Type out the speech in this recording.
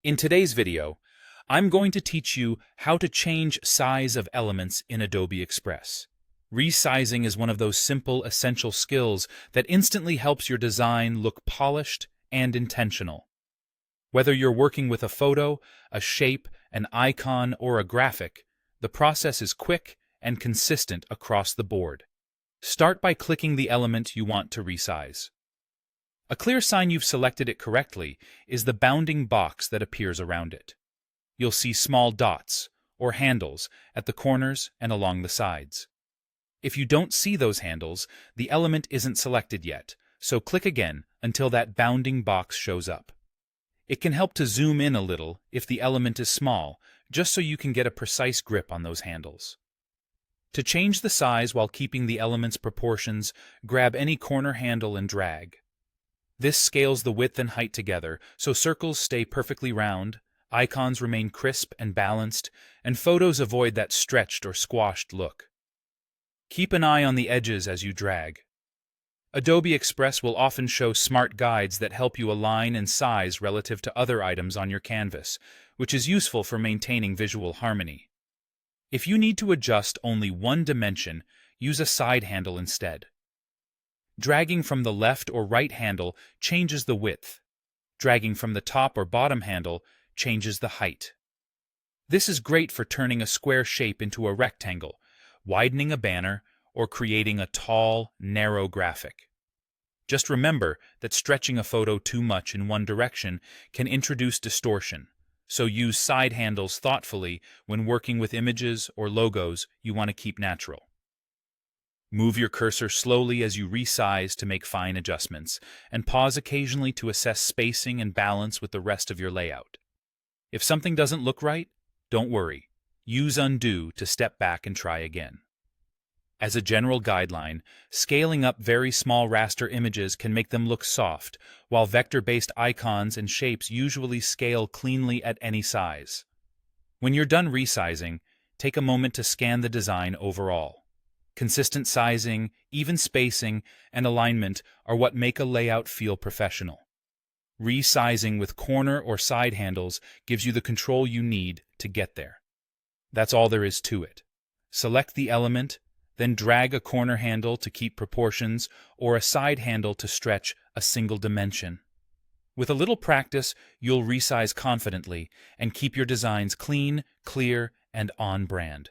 In today's video, I'm going to teach you how to change size of elements in Adobe Express. Resizing is one of those simple, essential skills that instantly helps your design look polished and intentional. Whether you're working with a photo, a shape, an icon, or a graphic, the process is quick and consistent across the board. Start by clicking the element you want to resize. A clear sign you've selected it correctly is the bounding box that appears around it. You'll see small dots, or handles, at the corners and along the sides. If you don't see those handles, the element isn't selected yet, so click again until that bounding box shows up. It can help to zoom in a little if the element is small, just so you can get a precise grip on those handles. To change the size while keeping the element's proportions, grab any corner handle and drag. This scales the width and height together, so circles stay perfectly round, icons remain crisp and balanced, and photos avoid that stretched or squashed look. Keep an eye on the edges as you drag. Adobe Express will often show smart guides that help you align and size relative to other items on your canvas, which is useful for maintaining visual harmony. If you need to adjust only one dimension, use a side handle instead. Dragging from the left or right handle changes the width. Dragging from the top or bottom handle changes the height. This is great for turning a square shape into a rectangle, widening a banner, or creating a tall, narrow graphic. Just remember that stretching a photo too much in one direction can introduce distortion, so use side handles thoughtfully when working with images or logos you want to keep natural. Move your cursor slowly as you resize to make fine adjustments, and pause occasionally to assess spacing and balance with the rest of your layout. If something doesn't look right, don't worry. Use undo to step back and try again. As a general guideline, scaling up very small raster images can make them look soft, while vector-based icons and shapes usually scale cleanly at any size. When you're done resizing, take a moment to scan the design overall. Consistent sizing, even spacing, and alignment are what make a layout feel professional. Resizing with corner or side handles gives you the control you need to get there. That's all there is to it. Select the element, then drag a corner handle to keep proportions or a side handle to stretch a single dimension. With a little practice, you'll resize confidently and keep your designs clean, clear, and on brand.